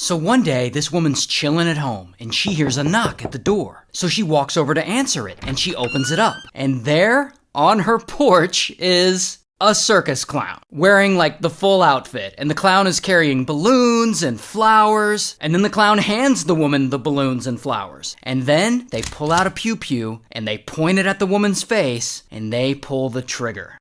So one day, this woman's chilling at home, and she hears a knock at the door. So she walks over to answer it, and she opens it up. And there, on her porch, is a circus clown, wearing like the full outfit, and the clown is carrying balloons and flowers, and then the clown hands the woman the balloons and flowers, and then they pull out a pew-pew, and they point it at the woman's face, and they pull the trigger.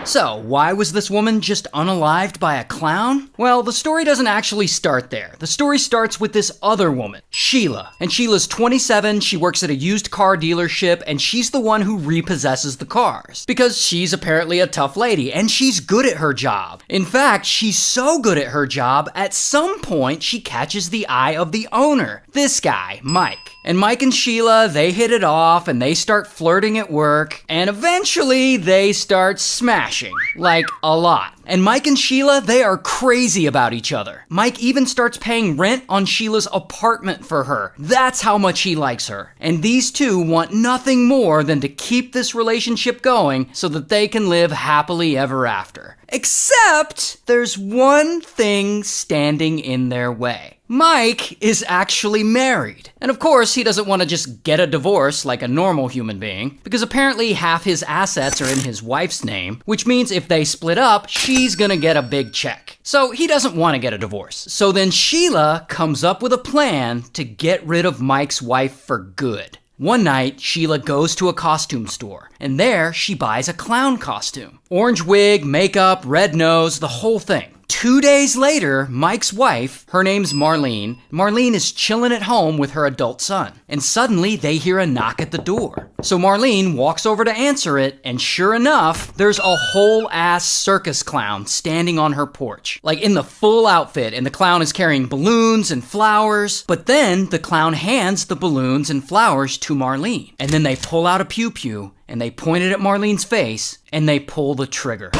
So, why was this woman just unalived by a clown? Well, the story doesn't actually start there. The story starts with this other woman, Sheila. And Sheila's 27, she works at a used car dealership, and she's the one who repossesses the cars. Because she's apparently a tough lady, and she's good at her job. In fact, she's so good at her job, at some point she catches the eye of the owner. This guy, Mike. And Mike and Sheila, they hit it off, and they start flirting at work, and eventually they start smashing. Like, a lot. And Mike and Sheila, they are crazy about each other. Mike even starts paying rent on Sheila's apartment for her. That's how much he likes her. And these two want nothing more than to keep this relationship going so that they can live happily ever after. Except, there's one thing standing in their way. Mike is actually married. And of course, he doesn't want to just get a divorce like a normal human being, because apparently half his assets are in his wife's name, which means if they split up, she's gonna get a big check. So he doesn't want to get a divorce. So then Sheila comes up with a plan to get rid of Mike's wife for good. One night, Sheila goes to a costume store, and there she buys a clown costume. Orange wig, makeup, red nose, the whole thing. 2 days later, Mike's wife, her name's Marlene, Marlene is chilling at home with her adult son. And suddenly, they hear a knock at the door. So Marlene walks over to answer it, and sure enough, there's a whole-ass circus clown standing on her porch. Like in the full outfit, and the clown is carrying balloons and flowers. But then, the clown hands the balloons and flowers to Marlene. And then they pull out a pew-pew, and they point it at Marlene's face, and they pull the trigger.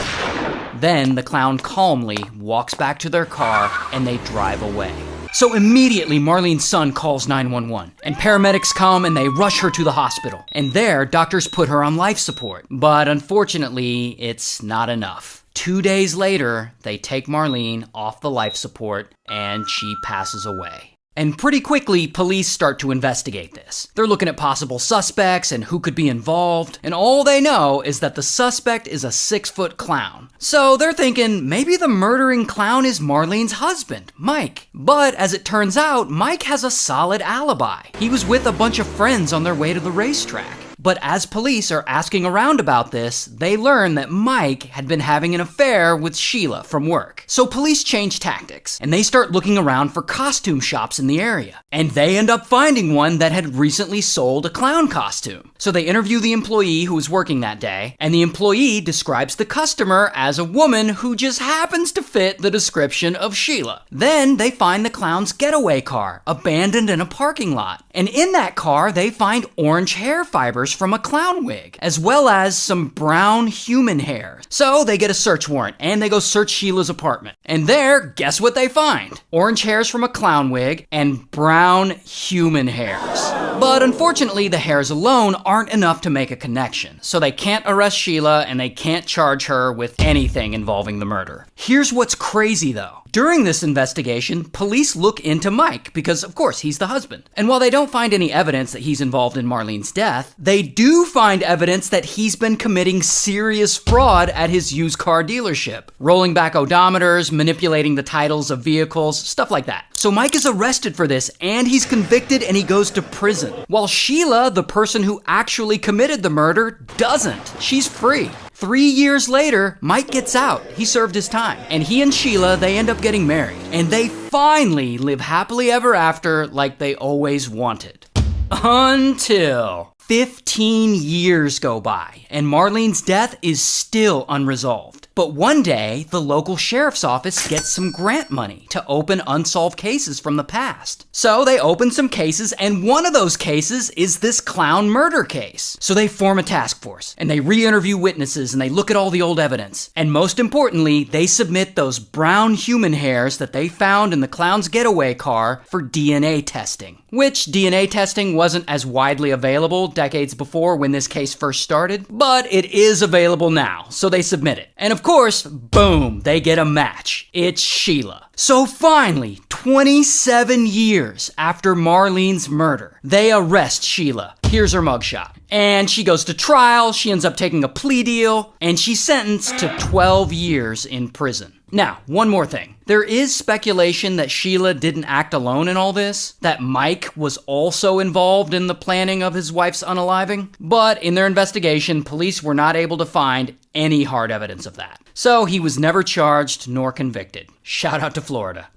Then the clown calmly walks back to their car and they drive away. So immediately Marlene's son calls 911 and paramedics come and they rush her to the hospital. And there, doctors put her on life support. But unfortunately, it's not enough. 2 days later, they take Marlene off the life support and she passes away. And pretty quickly, police start to investigate this. They're looking at possible suspects and who could be involved, and all they know is that the suspect is a 6-foot clown. So they're thinking maybe the murdering clown is Marlene's husband, Mike. But as it turns out, Mike has a solid alibi. He was with a bunch of friends on their way to the racetrack. But as police are asking around about this, they learn that Mike had been having an affair with Sheila from work. So police change tactics, and they start looking around for costume shops in the area. And they end up finding one that had recently sold a clown costume. So they interview the employee who was working that day, and the employee describes the customer as a woman who just happens to fit the description of Sheila. Then they find the clown's getaway car, abandoned in a parking lot. And in that car, they find orange hair fibers from a clown wig, as well as some brown human hair. So they get a search warrant, and they go search Sheila's apartment. And there, guess what they find? Orange hairs from a clown wig and brown human hairs. But unfortunately, the hairs alone aren't enough to make a connection. So they can't arrest Sheila, and they can't charge her with anything involving the murder. Here's what's crazy though. During this investigation, police look into Mike because, of course, he's the husband. And while they don't find any evidence that he's involved in Marlene's death, they do find evidence that he's been committing serious fraud at his used car dealership. Rolling back odometers, manipulating the titles of vehicles, stuff like that. So Mike is arrested for this, and he's convicted and he goes to prison. While Sheila, the person who actually committed the murder, doesn't. She's free. 3 years later, Mike gets out. He served his time. And he and Sheila, they end up getting married. And they finally live happily ever after like they always wanted. Until 15 years go by, and Marlene's death is still unresolved. But one day, the local sheriff's office gets some grant money to open unsolved cases from the past. So they open some cases, and one of those cases is this clown murder case. So they form a task force, and they re-interview witnesses, and they look at all the old evidence. And most importantly, they submit those brown human hairs that they found in the clown's getaway car for DNA testing. Which DNA testing wasn't as widely available decades before when this case first started, but it is available now, so they submit it. And of course, boom, they get a match. It's Sheila. So finally, 27 years after Marlene's murder, they arrest Sheila. Here's her mugshot. And she goes to trial, she ends up taking a plea deal, and she's sentenced to 12 years in prison. Now, one more thing. There is speculation that Sheila didn't act alone in all this, that Mike was also involved in the planning of his wife's unaliving, but in their investigation, police were not able to find any hard evidence of that. So he was never charged nor convicted. Shout out to Florida.